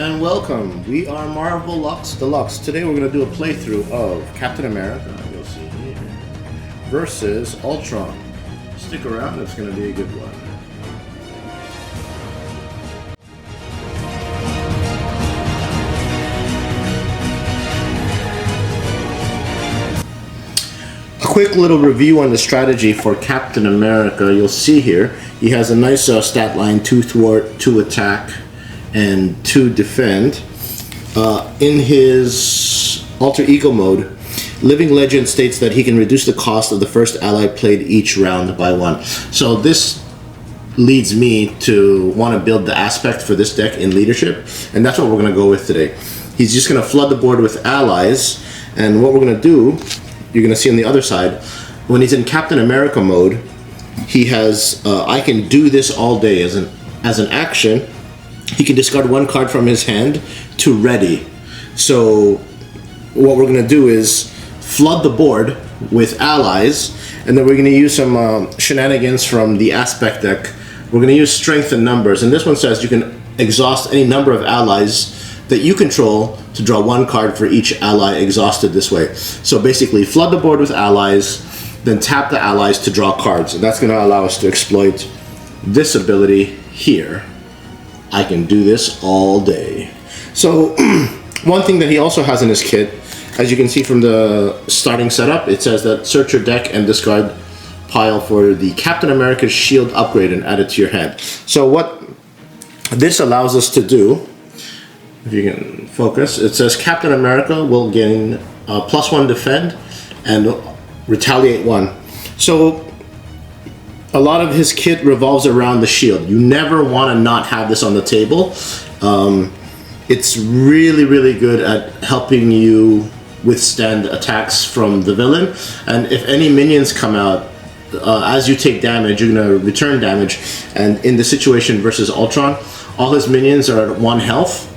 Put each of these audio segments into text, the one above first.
and welcome. We are Marvel Lux Deluxe. Today we're going to do a playthrough of Captain America, you'll see here, versus Ultron. Stick around, it's going to be a good one. A quick little review on the strategy for Captain America. You'll see here, he has a nice stat line, 2 thwart, 2 attack, and 2 defend. In his alter ego mode, Living Legend states that he can reduce the cost of the first ally played each round by 1. So this leads me to want to build the aspect for this deck in leadership, and that's what we're going to go with today. He's just going to flood the board with allies, and what we're going to do, you're going to see on the other side, when he's in Captain America mode, he has I can do this all day as an action. He can discard 1 card from his hand to ready. So what we're going to do is flood the board with allies, and then we're going to use some shenanigans from the aspect deck. We're going to use strength and numbers, and this one says you can exhaust any number of allies that you control to draw 1 card for each ally exhausted this way. So basically flood the board with allies, then tap the allies to draw cards, and that's going to allow us to exploit this ability here. I can do this all day. So one thing that he also has in his kit, as you can see from the starting setup, it says that search your deck and discard pile for the Captain America shield upgrade and add it to your hand. So what this allows us to do, if you can focus, it says Captain America will gain +1 defend and retaliate 1. So a lot of his kit revolves around the shield. You never want to not have this on the table. It's really, really good at helping you withstand attacks from the villain. And if any minions come out, as you take damage, you're going to return damage. And in the situation versus Ultron, all his minions are at 1 health.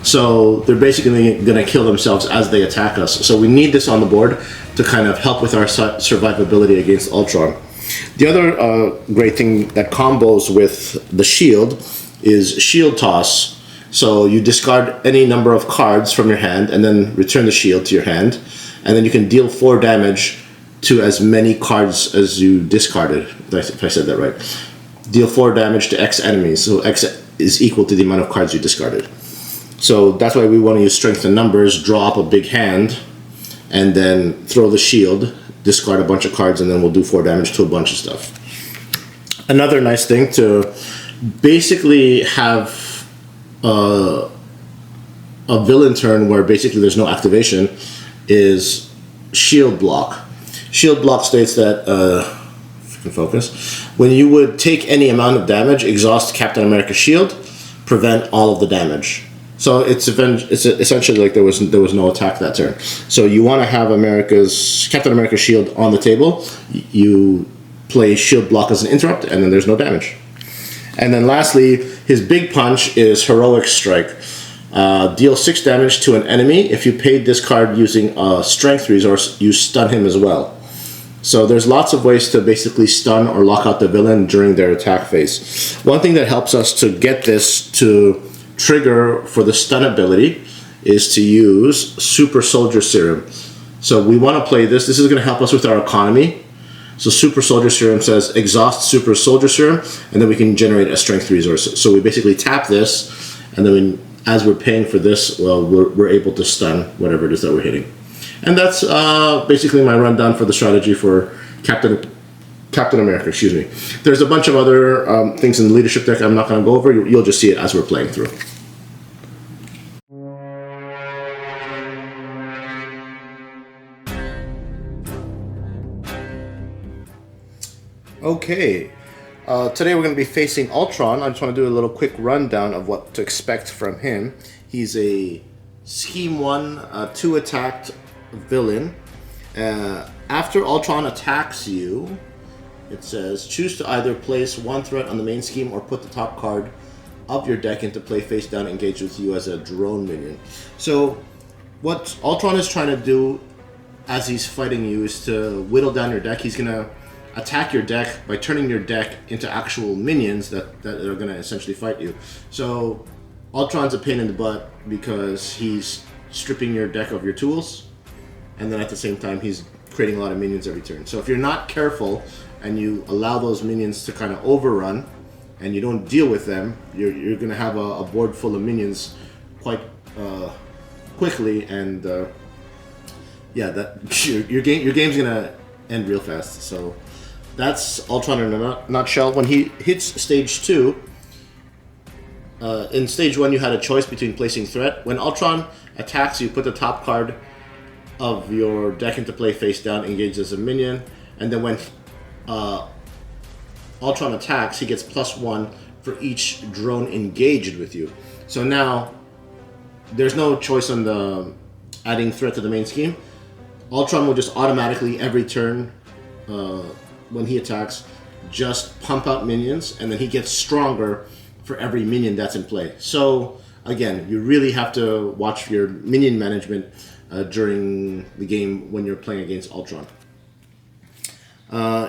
So they're basically going to kill themselves as they attack us. So we need this on the board to kind of help with our survivability against Ultron. The other great thing that combos with the shield is shield toss. So you discard any number of cards from your hand and then return the shield to your hand. And then you can deal 4 damage to as many cards as you discarded, if I said that right. Deal 4 damage to X enemies. So X is equal to the amount of cards you discarded. So that's why we want to use strength and numbers, draw up a big hand, and then throw the shield, discard a bunch of cards, and then we'll do 4 damage to a bunch of stuff. Another nice thing to basically have a villain turn where basically there's no activation is shield block. Shield block states that, if you can focus, when you would take any amount of damage, exhaust Captain America's shield, prevent all of the damage. So it's essentially like there was no attack that turn. So you want to have Captain America's shield on the table. You play shield block as an interrupt, and then there's no damage. And then lastly, his big punch is heroic strike. Deal 6 damage to an enemy. If you paid this card using a strength resource, you stun him as well. So there's lots of ways to basically stun or lock out the villain during their attack phase. One thing that helps us to get this to trigger for the stun ability is to use Super Soldier Serum. So we want to play this. This is going to help us with our economy. So Super Soldier Serum says exhaust Super Soldier Serum, and then we can generate a strength resource. So we basically tap this, and then as we're paying for this, well, we're able to stun whatever it is that we're hitting. And that's basically my rundown for the strategy for Captain America, excuse me. There's a bunch of other things in the leadership deck I'm not going to go over. You'll just see it as we're playing through. Okay, today we're going to be facing Ultron. I just want to do a little quick rundown of what to expect from him. He's a Scheme 1, 2 attacked villain. After Ultron attacks you, it says choose to either place 1 threat on the main scheme or put the top card of your deck into play face down, engaged with you as a drone minion. So what Ultron is trying to do as he's fighting you is to whittle down your deck. He's going to attack your deck by turning your deck into actual minions that are going to essentially fight you. So Ultron's a pain in the butt because he's stripping your deck of your tools, and then at the same time he's creating a lot of minions every turn. So if you're not careful and you allow those minions to kind of overrun and you don't deal with them, you're going to have a board full of minions quite quickly, and yeah, that your game's going to end real fast. So that's Ultron in a nutshell. When he hits stage 2, in stage 1 you had a choice between placing threat. When Ultron attacks, you put the top card of your deck into play face down, engaged as a minion, and then when Ultron attacks, he gets +1 for each drone engaged with you. So now there's no choice on the adding threat to the main scheme. Ultron will just automatically every turn when he attacks just pump out minions, and then he gets stronger for every minion that's in play. So again, you really have to watch your minion management during the game when you're playing against Ultron.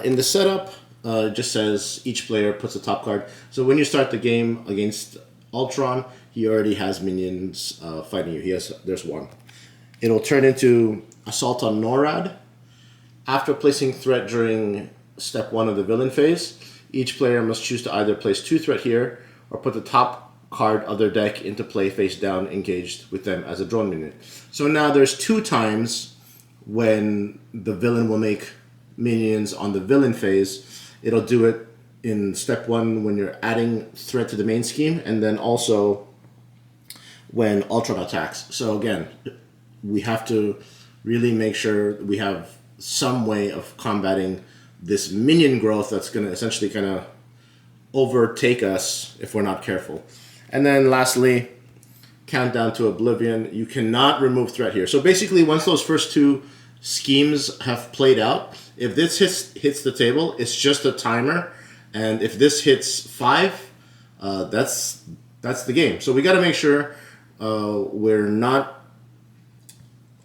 In the setup, it just says each player puts a top card. So when you start the game against Ultron, he already has minions fighting you. There's one. It'll turn into Assault on NORAD. After placing threat during step 1 of the villain phase, each player must choose to either place 2 threat here or put the top card of their deck into play face down, engaged with them as a drone minion. So now there's 2 times when the villain will make minions on the villain phase. It'll do it in step 1 when you're adding threat to the main scheme, and then also when Ultron attacks. So again, we have to really make sure we have some way of combating this minion growth that's going to essentially kind of overtake us if we're not careful. And then lastly, Countdown to Oblivion. You cannot remove threat here. So basically, once those first 2 schemes have played out, if this hits the table, it's just a timer, and if this hits 5, that's the game. So we got to make sure we're not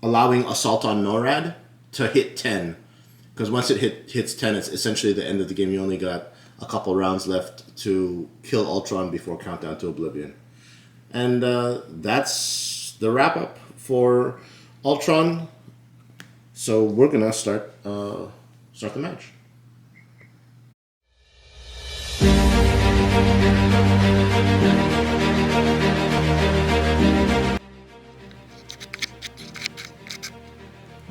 allowing Assault on NORAD to hit 10, because once it hits 10, it's essentially the end of the game. You only got a couple rounds left to kill Ultron before Countdown to Oblivion. And that's the wrap up for Ultron. So we're gonna start the match.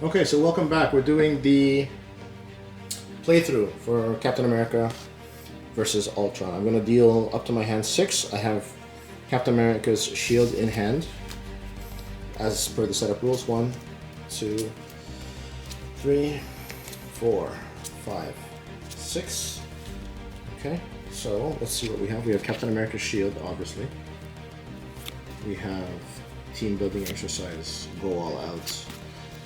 Okay, so welcome back. We're doing the playthrough for Captain America versus Ultron. I'm gonna deal up to my hand 6. I have Captain America's shield in hand, as per the setup rules. 1, 2, 3, 4, 5, 6. Okay, so let's see what we have. We have Captain America's shield, obviously. We have team building exercise, go all out,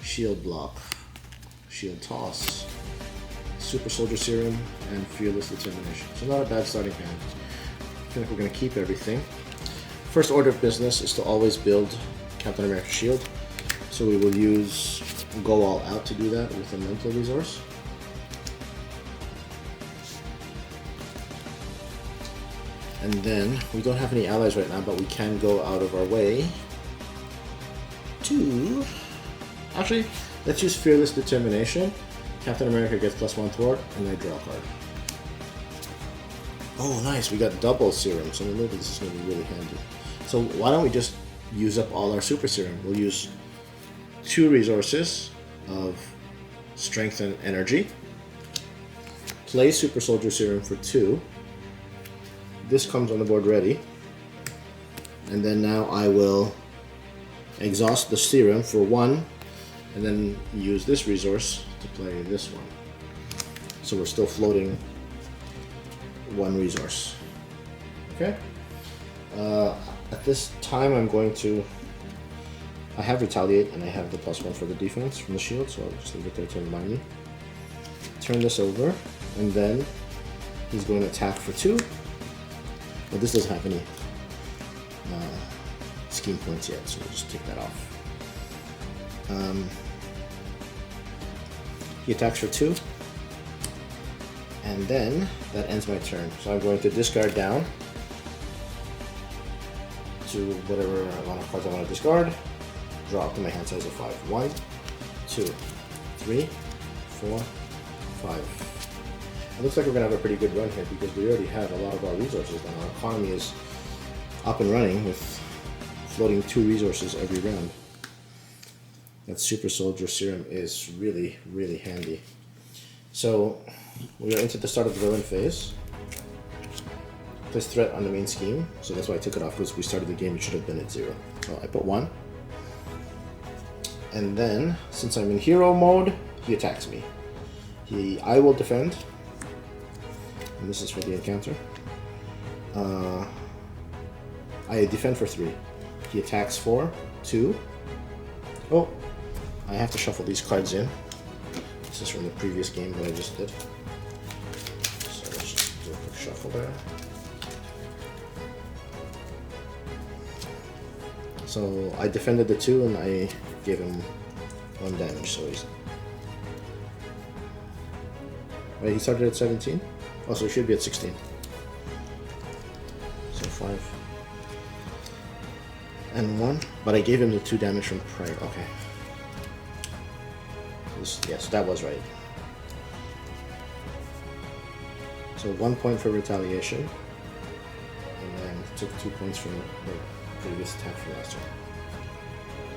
shield block, shield toss, super soldier serum, and fearless determination. So not a bad starting hand. I feel like we're going to keep everything. First order of business is to always build Captain America's shield. So we will use go all out to do that with a mental resource. And then we don't have any allies right now, but we can go out of our way to... Actually, let's use fearless determination. Captain America gets +1 thwart, and I draw a card. Oh, nice. We got double serum, so maybe this is going to be really handy. So why don't we just use up all our super serum? We'll use 2 resources of strength and energy. Play super soldier serum for 2. This comes on the board ready. And then now I will exhaust the serum for 1, and then use this resource to play this one. So we're still floating 1 resource. Okay. At this time, I'm going to... I have Retaliate, and I have the +1 for the defense from the shield, so I'll just leave it there to remind me. Turn this over, and then he's going to attack for 2. But this doesn't have any scheme points yet, so we'll just take that off. He attacks for 2, and then that ends my turn. So I'm going to discard down to to whatever amount of cards I want to discard. Draw up to my hand size of 5. 1, 2, 3, 4, 5. It looks like we're going to have a pretty good run here because we already have a lot of our resources now. Our economy is up and running with floating 2 resources every round. That Super Soldier Serum is really, really handy. So we are into the start of the villain phase. Place threat on the main scheme, so that's why I took it off, because we started the game, it should have been at 0. So I put 1. And then, since I'm in hero mode, he attacks me. I will defend. And this is for the encounter. I defend for 3. He attacks for 2. Oh, I have to shuffle these cards in. This is from the previous game that I just did. So let's just do a quick shuffle there. So I defended the 2 and I gave him 1 damage, so he's... Wait, he started at 17? Oh, so he should be at 16. So 5. And 1, but I gave him the 2 damage from prior, okay. Yes, that was right. So 1 point for retaliation, and then took 2 points from the previous attack from last turn.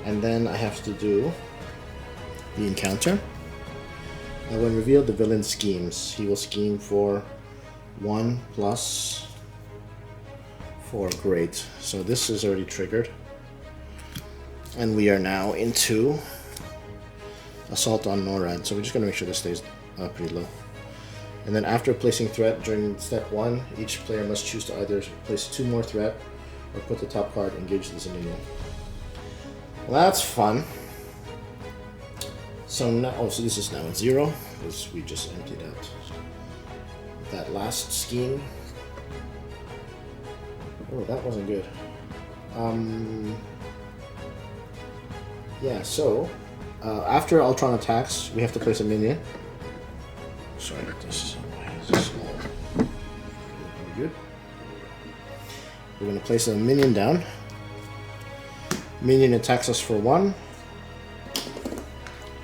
And then I have to do the encounter. When revealed, the villain schemes. He will scheme for 1 plus 4. Great. So this is already triggered. And we are now into Assault on NORAD. So we're just going to make sure this stays pretty low. And then after placing threat during step 1, each player must choose to either place 2 more threat or put the top card engaged as a minion. Well, that's fun. So now, oh, so this is now at 0 because we just emptied out that last scheme. Oh, that wasn't good. Yeah, so after Ultron attacks, we have to place a minion. Sorry, this is all good. We're going to place a minion down. Minion attacks us for 1,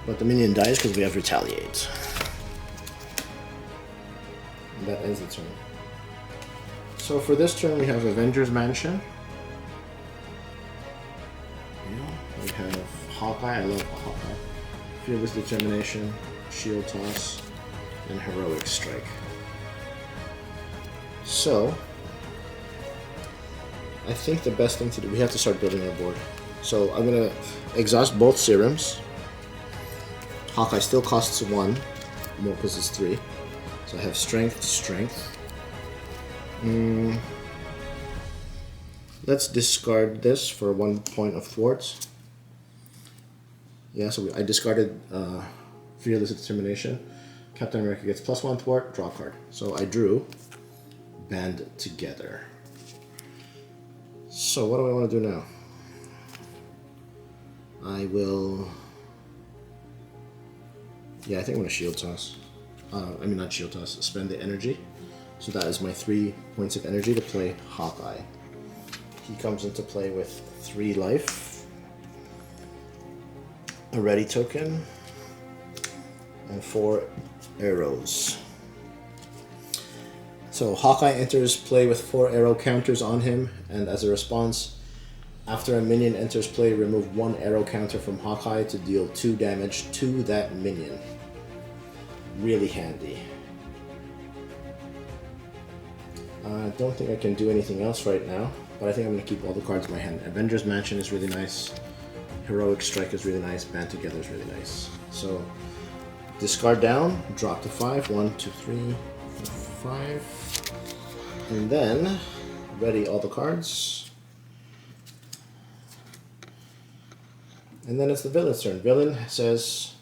but the minion dies because we have retaliate. And that ends the turn. So for this turn, we have Avengers Mansion. Yeah, we have Hawkeye. I love Hawkeye. Fearless Determination, Shield Toss, and Heroic Strike. So I think the best thing to do, we have to start building our board. So I'm going to exhaust both serums. Hawkeye still costs 1 more because it's 3. So I have strength, strength. Let's discard this for 1 point of thwarts. Yeah, so I discarded Fearless Determination. Captain America gets +1 thwart, draw a card. So I drew Band Together. So what do I want to do now? I will... Yeah, I think I'm going to Shield Toss. I mean, not Shield Toss, spend the energy. So that is my 3 points of energy to play Hawkeye. He comes into play with 3 life, a ready token, and 4 arrows. So Hawkeye enters play with 4 arrow counters on him, and as a response, after a minion enters play, remove 1 arrow counter from Hawkeye to deal 2 damage to that minion. Really handy. I don't think I can do anything else right now, but I think I'm going to keep all the cards in my hand. Avengers Mansion is really nice. Heroic Strike is really nice. Band Together is really nice. So, discard down, drop to 5. 1, 2, 3, 4, 5. And then, ready all the cards. And then it's the villain's turn. Villain says,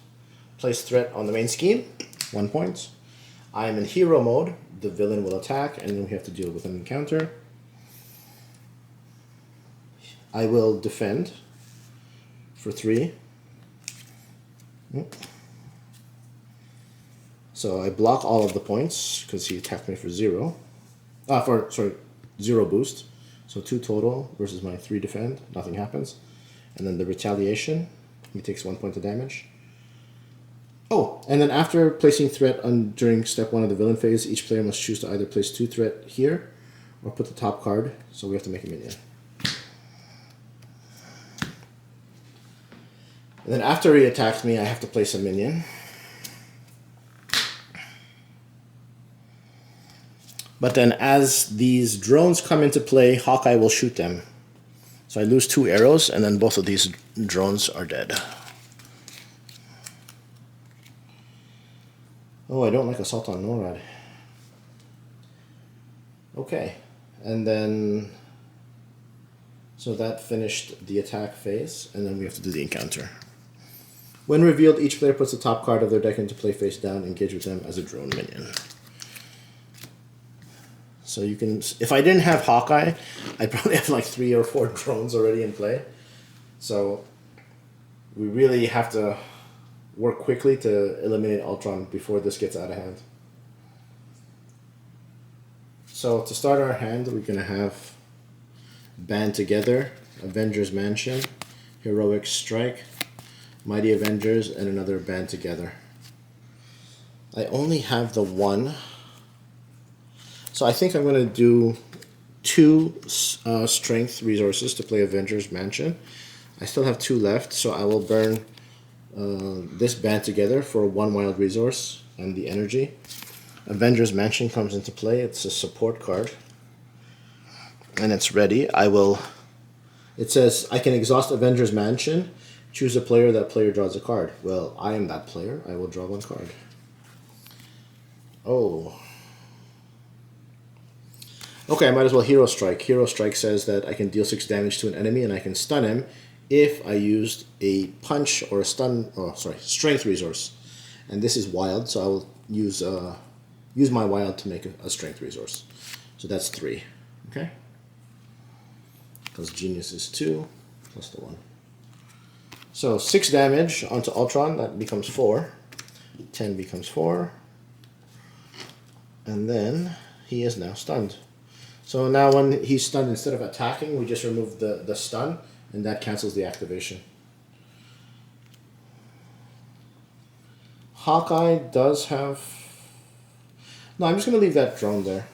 place threat on the main scheme. 1 point. I am in hero mode. The villain will attack, and then we have to deal with an encounter. I will defend for 3. So I block all of the points because he attacked me for 0. 0 boost. So 2 total versus my 3 defend. Nothing happens. And then the retaliation, he takes 1 point of damage. Oh, and then after placing threat during step 1 of the villain phase, each player must choose to either place 2 threat here or put the top card. So we have to make a minion. And then after he attacks me, I have to place a minion. But then as these drones come into play, Hawkeye will shoot them. So I lose 2 arrows, and then both of these drones are dead. Oh, I don't like Assault on NORAD. Okay, and then... So that finished the attack phase, and then we have to do the encounter. When revealed, each player puts the top card of their deck into play face down, engage with them as a drone minion. So you can, if I didn't have Hawkeye, I'd probably have like 3 or 4 drones already in play. So we really have to work quickly to eliminate Ultron before this gets out of hand. So to start our hand, we're going to have Band Together, Avengers Mansion, Heroic Strike, Mighty Avengers, and another Band Together. I only have the 1. So I think I'm going to do 2 strength resources to play Avengers Mansion. I still have 2 left, so I will burn this Band Together for 1 wild resource and the energy. Avengers Mansion comes into play. It's a support card. And it's ready. It says, I can exhaust Avengers Mansion. Choose a player. That player draws a card. Well, I am that player. I will draw 1 card. Oh. Okay, I might as well Hero Strike. Hero Strike says that I can deal 6 damage to an enemy and I can stun him if I used a punch or a strength resource. And this is wild, so I will use my wild to make a strength resource. So that's 3. Okay? Because Genius is 2 plus the 1. So 6 damage onto Ultron, that becomes 4. 10 becomes 4. And then he is now stunned. So now when he's stunned, instead of attacking, we just remove the stun, and that cancels the activation. Hawkeye does have... No, I'm just going to leave that drone there.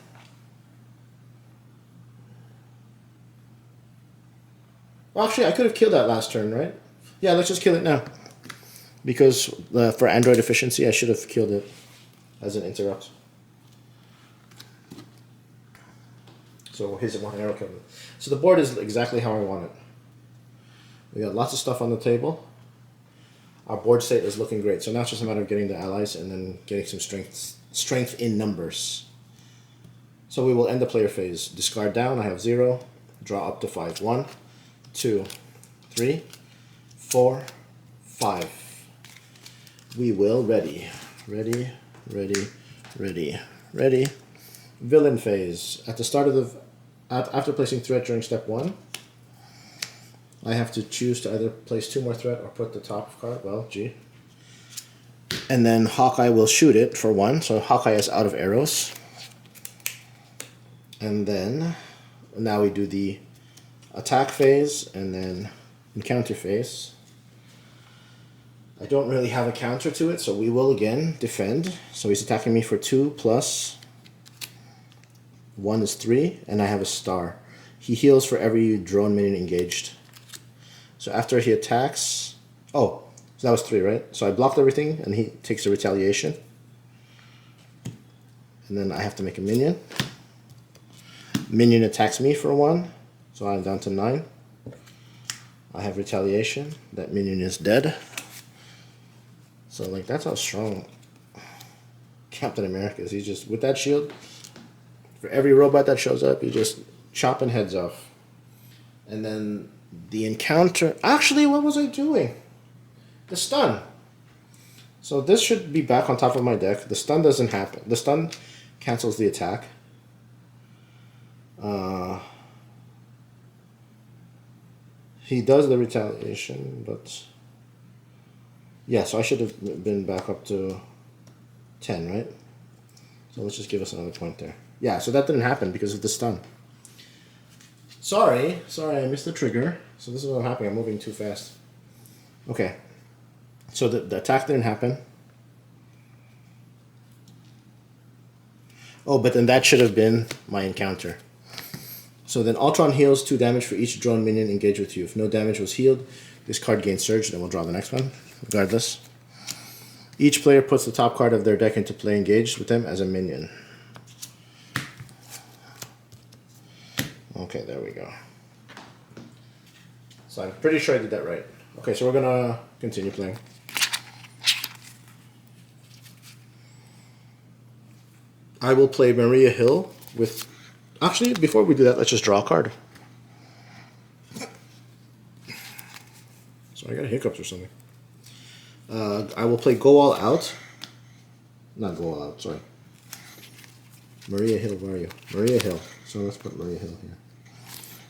Well, actually, I could have killed that last turn, right? Yeah, let's just kill it now. Because for Android efficiency, I should have killed it as an interrupt. So his 1 arrow killed it. So the board is exactly how I want it. We got lots of stuff on the table. Our board state is looking great. So now it's just a matter of getting the allies and then getting some strength in numbers. So we will end the player phase. Discard down, I have 0. Draw up to 5. 1, 2, 3, 4, 5. We will ready. Ready, ready, ready, ready. Villain phase. At the start of after placing threat during step 1, I have to choose to either place 2 more threat or put the top card. Well, G. And then Hawkeye will shoot it for 1. So Hawkeye is out of arrows. And then now we do the attack phase and then encounter phase. I don't really have a counter to it, so we will again defend. So he's attacking me for 2 plus 1 is 3, and I have a star. He heals for every drone minion engaged. So after he attacks... Oh, so that was 3, right? So I blocked everything, and he takes a retaliation. And then I have to make a minion. Minion attacks me for 1, so I'm down to 9. I have retaliation. That minion is dead. So, like, that's how strong Captain America is. He's just, with that shield, for every robot that shows up, you're just chopping heads off. And then the encounter... Actually, what was I doing? The stun. So this should be back on top of my deck. The stun doesn't happen. The stun cancels the attack. He does the retaliation, but... Yeah, so I should have been back up to 10, right? So let's just give us another point there. Yeah, so that didn't happen because of the stun. Sorry, I missed the trigger. So this is what happened. I'm moving too fast. Okay. So the attack didn't happen. Oh, but then that should have been my encounter. So then Ultron heals 2 damage for each drone minion engaged with you. If no damage was healed, this card gains surge, then we'll draw the next one, regardless. Each player puts the top card of their deck into play engaged with them as a minion. Okay, there we go. So I'm pretty sure I did that right. Okay, so we're gonna continue playing. I will play Maria Hill with... Actually, before we do that, let's just draw a card. So I got hiccups or something. I will play Go All Out. Not Go All Out, sorry. Maria Hill, where are you? Maria Hill. So let's put Maria Hill here.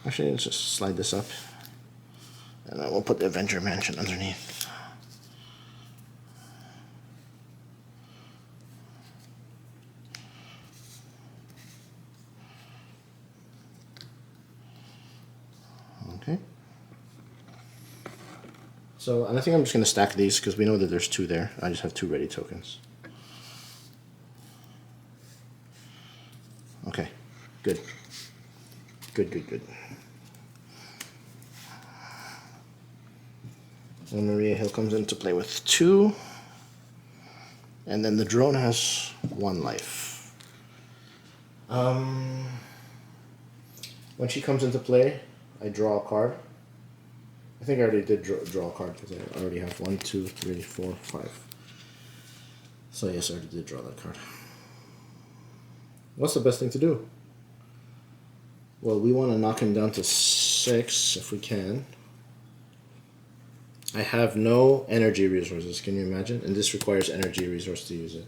Actually, let's just slide this up. And then we'll put the Avenger Mansion underneath. Okay. So, and I think I'm just going to stack these because we know that there's 2 there. I just have 2 ready tokens. Okay, good. Good. And Maria Hill comes into play with 2. And then the drone has 1 life. When she comes into play, I draw a card. I think I already did draw a card because I already have 1, 2, 3, 4, 5. So yes, I already did draw that card. What's the best thing to do? Well, we want to knock him down to 6 if we can. I have no energy resources, can you imagine? And this requires energy resource to use it.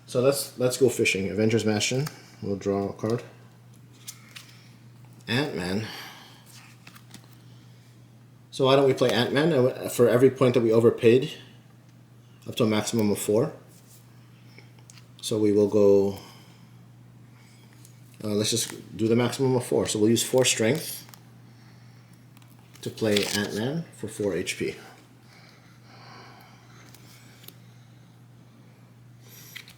So let's go fishing. Avengers Mansion. We'll draw a card. Ant-Man. So why don't we play Ant-Man for every point that we overpaid, up to a maximum of 4. So we will go, let's just do the maximum of 4. So we'll use 4 strength to play Ant-Man for 4 HP.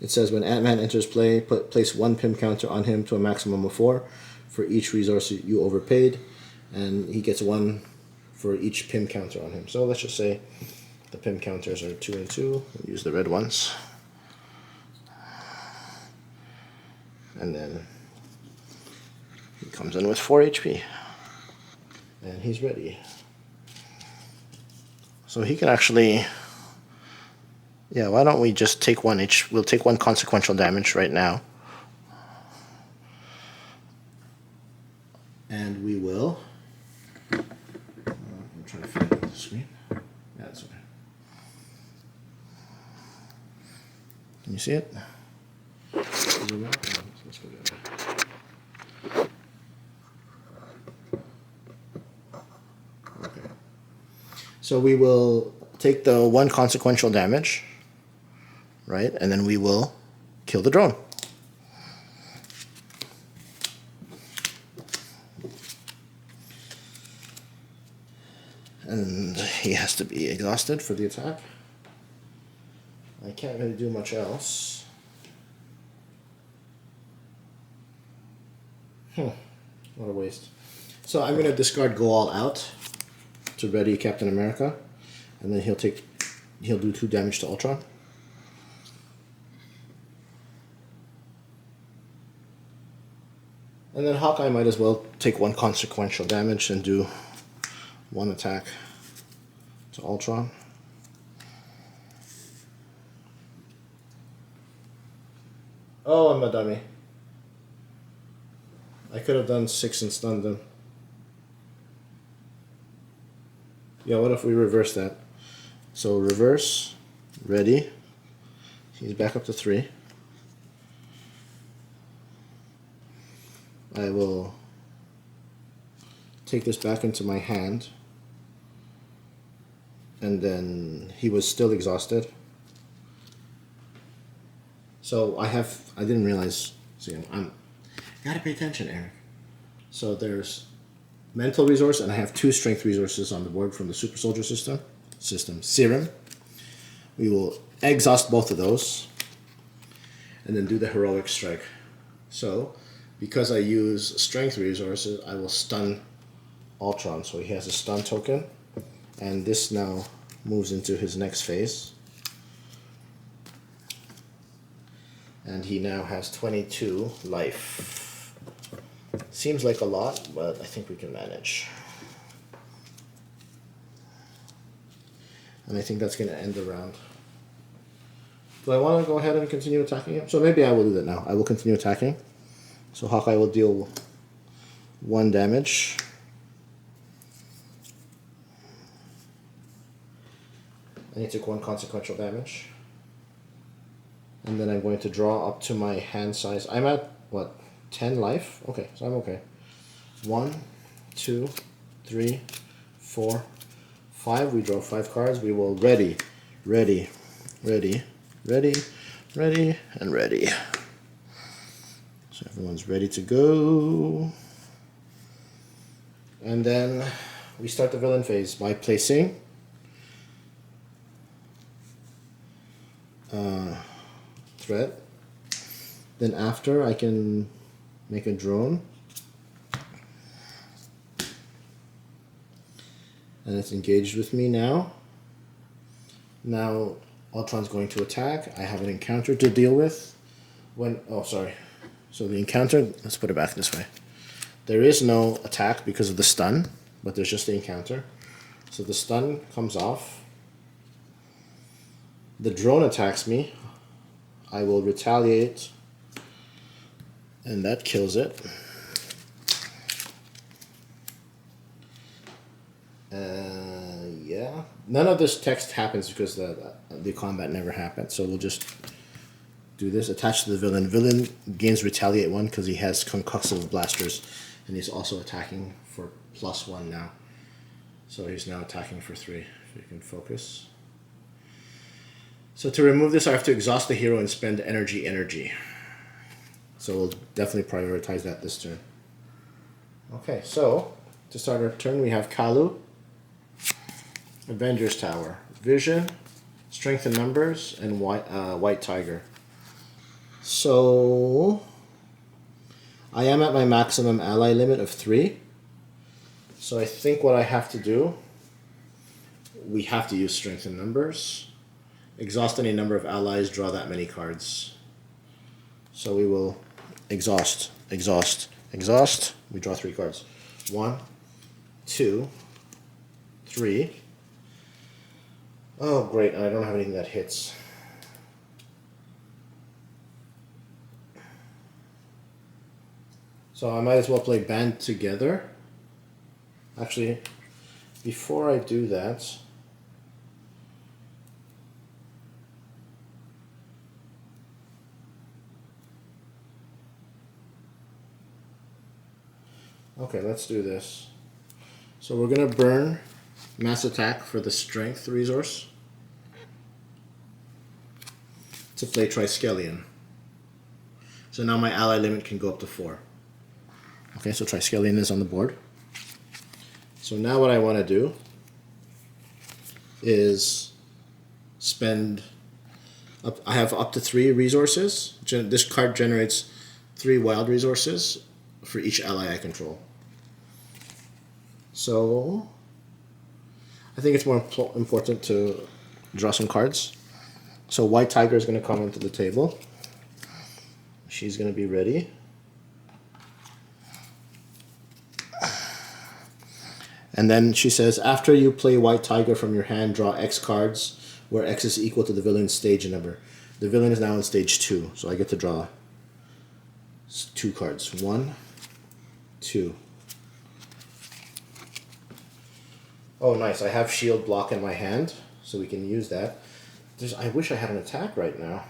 It says when Ant-Man enters play, place 1 Pim counter on him to a maximum of 4 for each resource you overpaid, and he gets 1 for each Pim counter on him. So let's just say the Pim counters are 2 and 2. We'll use the red ones. And then he comes in with 4 HP. And he's ready. So he can actually... Yeah, why don't we just take 1 each? We'll take 1 consequential damage right now. And we will... I'm trying to find it on the screen. Yeah, that's okay. Can you see it? Zoom out? No, let's go get it. Okay. So we will take the 1 consequential damage, right? And then we will kill the drone. And he has to be exhausted for the attack. I can't really do much else. What a waste. So I'm going to discard Go All Out to ready Captain America. And then he'll do 2 damage to Ultron. And then Hawkeye might as well take 1 consequential damage and do 1 attack to Ultron. Oh, I'm a dummy. I could have done 6 and stunned him. Yeah, what if we reverse that? So reverse, ready. He's back up to 3. I will take this back into my hand. And then he was still exhausted. So I didn't realize, see, you gotta pay attention, Eric. So there's mental resource, and I have 2 strength resources on the board from the super soldier system serum. We will exhaust both of those and then do the heroic strike. So because I use strength resources, I will stun Ultron. So he has a stun token, and this now moves into his next phase. And he now has 22 life. Seems like a lot, but I think we can manage. And I think that's going to end the round. Do I want to go ahead and continue attacking him? So maybe I will do that now. I will continue attacking. So Hawkeye will deal 1 damage. And he took 1 consequential damage. And then I'm going to draw up to my hand size. I'm at, what, 10 life? Okay, so I'm okay. 1, 2, 3, 4, 5. We draw 5 cards. We will ready, ready, ready, ready, ready, and ready. So everyone's ready to go. And then we start the villain phase by placing threat. Then after, I can make a drone. And it's engaged with me now. Now Ultron's going to attack. I have an encounter to deal with. So the encounter, let's put it back this way. There is no attack because of the stun, but there's just the encounter. So the stun comes off. The drone attacks me. I will retaliate, and that kills it. Yeah. None of this text happens because the combat never happened. So we'll just do this. Attach to the villain. Villain gains retaliate 1 because he has concussive blasters, and he's also attacking for +1 now. So he's now attacking for 3. If you can focus. So to remove this, I have to exhaust the hero and spend energy. So we'll definitely prioritize that this turn. Okay, so to start our turn, we have Kalu, Avengers Tower, Vision, Strength in Numbers, and White Tiger. So I am at my maximum ally limit of 3. So I think what I have to do, we have to use Strength in Numbers. Exhaust any number of allies, draw that many cards. So we will exhaust. We draw 3 cards. 1, 2, 3. Oh, great, and I don't have anything that hits. So I might as well play Band Together. Actually, before I do that, okay, let's do this. So we're going to burn Mass Attack for the Strength resource to play Triskelion. So now my ally limit can go up to 4. Okay, so Triskelion is on the board. So now what I want to do is spend I have up to 3 resources. This card generates 3 wild resources for each ally I control. So I think it's more important to draw some cards. So White Tiger is going to come onto the table. She's going to be ready. And then she says, after you play White Tiger from your hand, draw X cards, where X is equal to the villain's stage number. The villain is now in stage 2, so I get to draw 2 cards. 1, 2. Oh, nice. I have shield block in my hand, so we can use that. I wish I had an attack right now.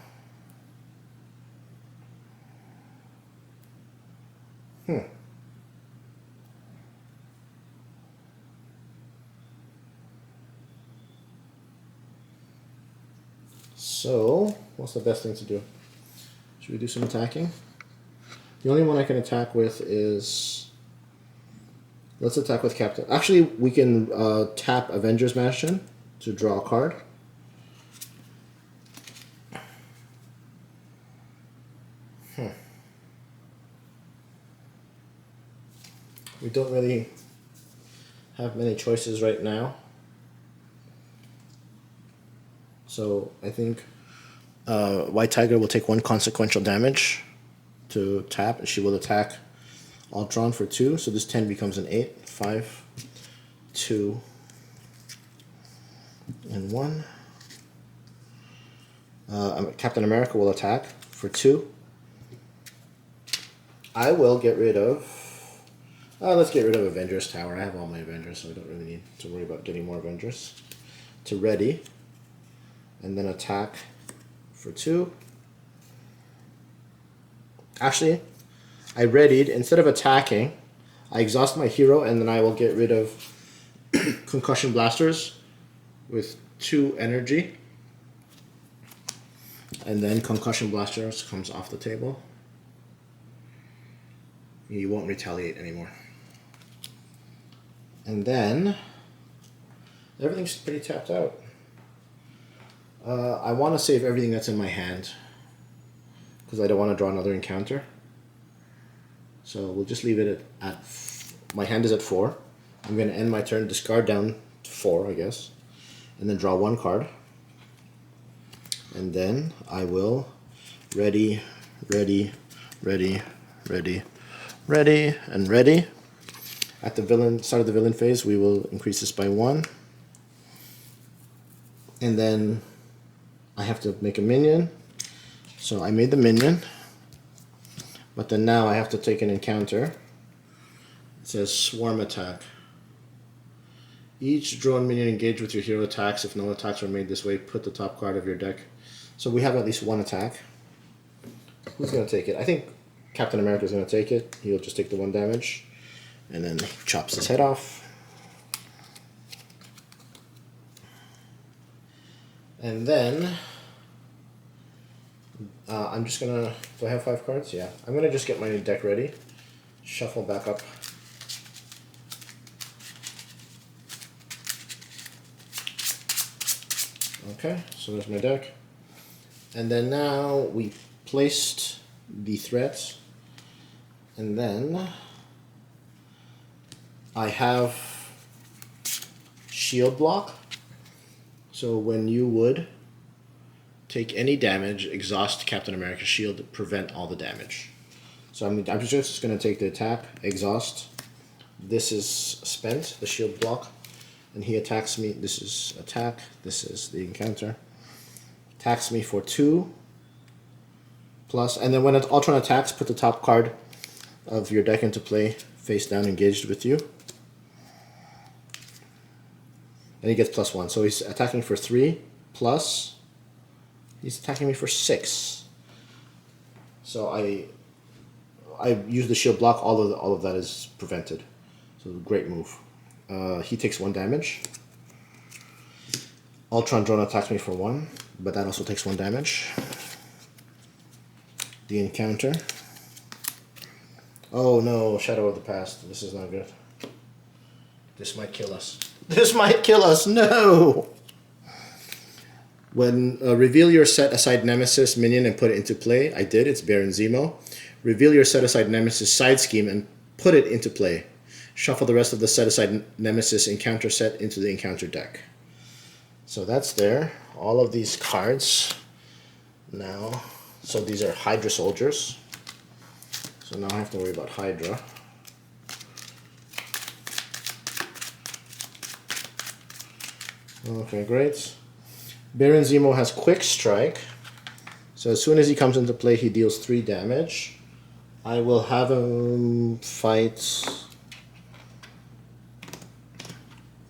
So, what's the best thing to do? Should we do some attacking? The only one I can attack with is Let's attack with Captain. Actually, we can tap Avengers Mansion to draw a card. We don't really have many choices right now. So I think White Tiger will take 1 consequential damage to tap, and she will attack Ultron for 2. So this 10 becomes an 8. 5, 2, and 1. Captain America will attack for 2. I will get rid of... let's get rid of Avengers Tower. I have all my Avengers, so I don't really need to worry about getting more Avengers. To ready. And then attack for 2. Actually, I readied. Instead of attacking, I exhaust my hero, and then I will get rid of Concussion Blasters with 2 energy. And then Concussion Blasters comes off the table. You won't retaliate anymore. And then everything's pretty tapped out. I want to save everything that's in my hand because I don't want to draw another encounter. So we'll just leave it at my hand is at 4. I'm going to end my turn, discard down to 4, I guess, and then draw 1 card. And then I will ready, ready, ready, ready, ready, and ready. At the start of the villain phase, we will increase this by 1. And then I have to make a minion. So I made the minion. But then now I have to take an encounter. It says Swarm Attack. Each drone minion engaged with your hero attacks. If no attacks are made this way, put the top card of your deck. So we have at least 1 attack. Who's going to take it? I think Captain America is going to take it. He'll just take the 1 damage. And then chops his head off. And then I'm just going to... Do I have 5 cards? Yeah. I'm going to just get my deck ready. Shuffle back up. Okay, so there's my deck. And then now we placed the threats. And then I have shield block. So when you would take any damage, exhaust Captain America's shield to prevent all the damage. So I'm just going to take the attack, exhaust. This is spent, the shield block. And he attacks me. This is attack. This is the encounter. Attacks me for 2. Plus, and then when Ultron attacks, put the top card of your deck into play, face down, engaged with you. And he gets +1. So he's attacking for 3, plus he's attacking me for 6. So I use the shield block. All of that is prevented. So great move. He takes 1 damage. Ultron drone attacks me for 1, but that also takes 1 damage. The encounter. Oh no, Shadow of the Past. This is not good. This might kill us. This might kill us, no! When reveal your set-aside Nemesis minion and put it into play. I did, it's Baron Zemo. Reveal your set-aside Nemesis side scheme and put it into play. Shuffle the rest of the set-aside Nemesis encounter set into the encounter deck. So that's there. All of these cards now. So these are Hydra soldiers. So now I have to worry about Hydra. Okay, great. Baron Zemo has Quick Strike. So as soon as he comes into play, he deals 3 damage. I will have him fight...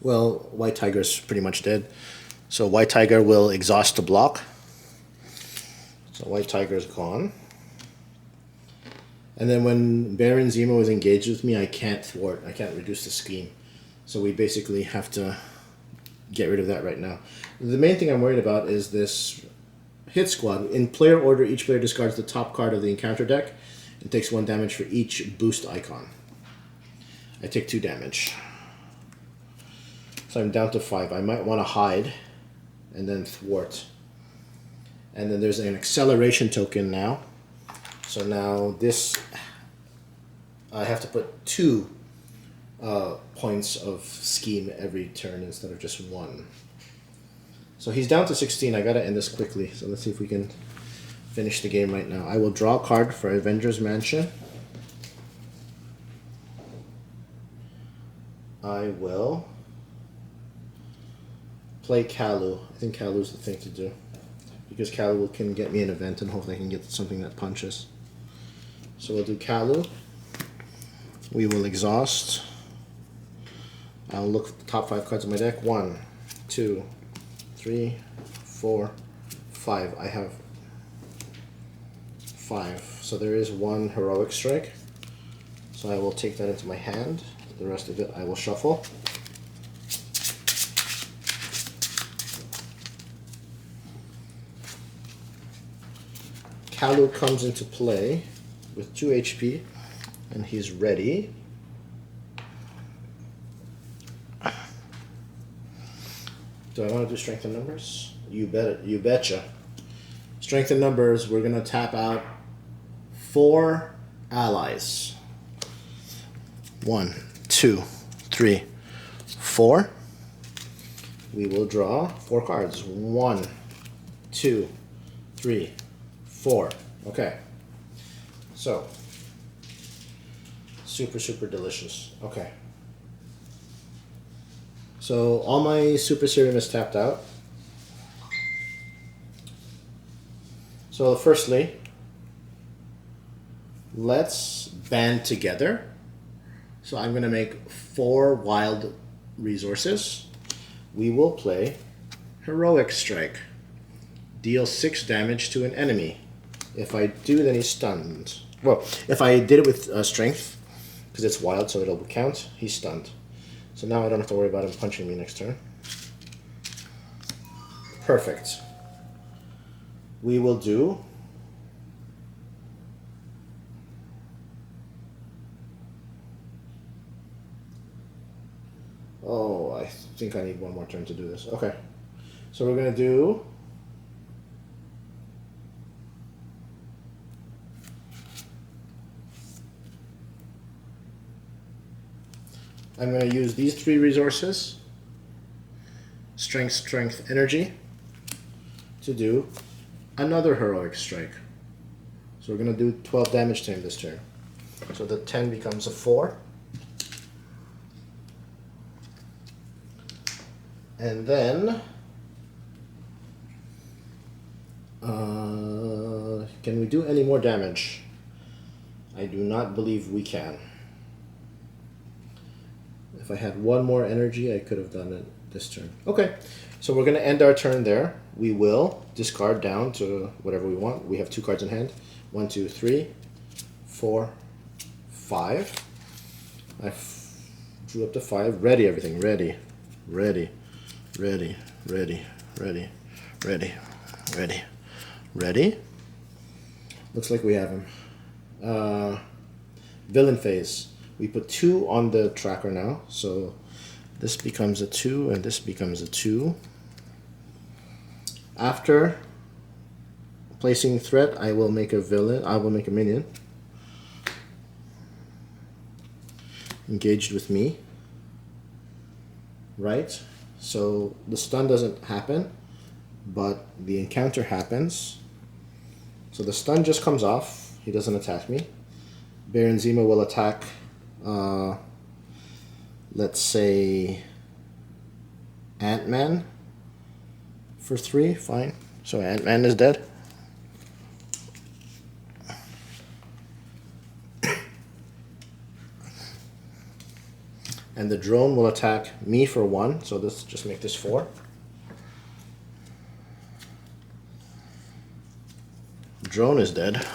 Well, White Tiger's pretty much dead. So White Tiger will exhaust the block. So White Tiger's gone. And then when Baron Zemo is engaged with me, I can't thwart. I can't reduce the scheme. So we basically have to get rid of that right now. The main thing I'm worried about is this hit squad. In player order, each player discards the top card of the encounter deck and takes 1 damage for each boost icon. I take 2 damage. So I'm down to 5. I might want to hide and then thwart. And then there's an acceleration token now. So now this, I have to put 2 points of scheme every turn instead of just 1. So he's down to 16. I gotta end this quickly. So let's see if we can finish the game right now. I will draw a card for Avengers Mansion. I will play Kalu. I think Kalu's the thing to do. Because Kalu can get me an event and hopefully I can get something that punches. So we'll do Kalu. We will exhaust. I'll look at the top 5 cards of my deck. 1, 2, 3, 4, 5. I have 5. So there is 1 heroic strike. So I will take that into my hand. The rest of it I will shuffle. Kalu comes into play with 2 HP and he's ready. Do I want to do strength in numbers? You bet it. You betcha. Strength in numbers, we're going to tap out 4 allies. 1, 2, 3, 4. We will draw 4 cards. 1, 2, 3, 4. Okay. So, super, super delicious. Okay. So, all my super serum is tapped out. So, firstly, let's band together. So, I'm going to make 4 wild resources. We will play Heroic Strike. Deal 6 damage to an enemy. If I do, then he's stunned. Well, if I did it with strength, because it's wild, so it'll count, he's stunned. So now I don't have to worry about him punching me next turn. Perfect. We will do oh, I think I need 1 more turn to do this. Okay. So we're going to do I'm going to use these 3 resources, strength, strength, energy, to do another heroic strike. So we're going to do 12 damage to him this turn. So the 10 becomes a 4. And then, can we do any more damage? I do not believe we can. If I had 1 more energy, I could have done it this turn. Okay, so we're going to end our turn there. We will discard down to whatever we want. We have 2 cards in hand. 1, 2, 3, 4, 5. I drew up to 5. Ready, everything. Ready, ready, ready, ready, ready, ready, ready, ready. Looks like we have him. Villain phase. We put 2 on the tracker now, so this becomes a 2 and this becomes a 2. After placing threat, I will make a villain. I will make a minion engaged with me. Right? So the stun doesn't happen, but the encounter happens. So the stun just comes off. He doesn't attack me. Baron Zemo will attack. Let's say Ant-Man for 3, fine. So Ant-Man is dead. And the drone will attack me for 1, so let's just make this 4. Drone is dead.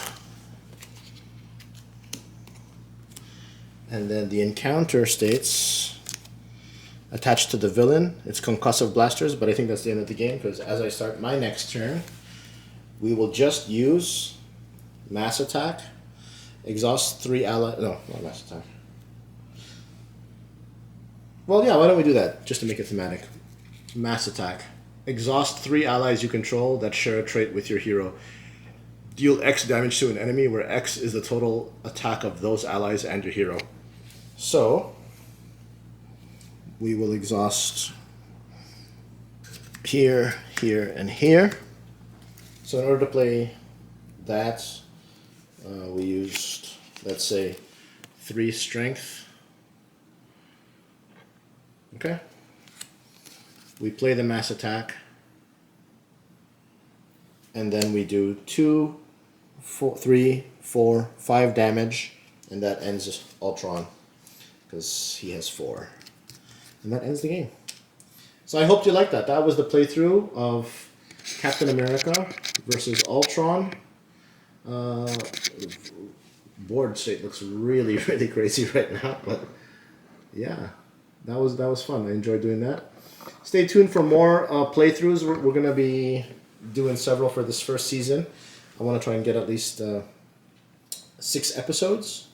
And then the encounter states, attached to the villain, it's concussive blasters, but I think that's the end of the game, because as I start my next turn, we will just use mass attack, exhaust 3 allies, no, not mass attack. Well, yeah, why don't we do that, just to make it thematic. Mass attack. Exhaust 3 allies you control that share a trait with your hero. Deal X damage to an enemy, where X is the total attack of those allies and your hero. So, we will exhaust here, here, and here. So in order to play that, we used, let's say, 3 strength. Okay. We play the mass attack, and then we do 2, 4, 3, 4, 5 damage, and that ends Ultron, because he has 4. And that ends the game. So I hope you liked that. That was the playthrough of Captain America versus Ultron. Board state looks really, really crazy right now, but yeah, that was fun. I enjoyed doing that. Stay tuned for more playthroughs. We're going to be doing several for this first season. I want to try and get at least 6 episodes.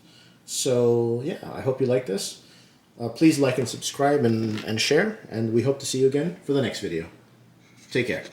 So yeah, I hope you like this. Please like and subscribe and share, and we hope to see you again for the next video. Take care.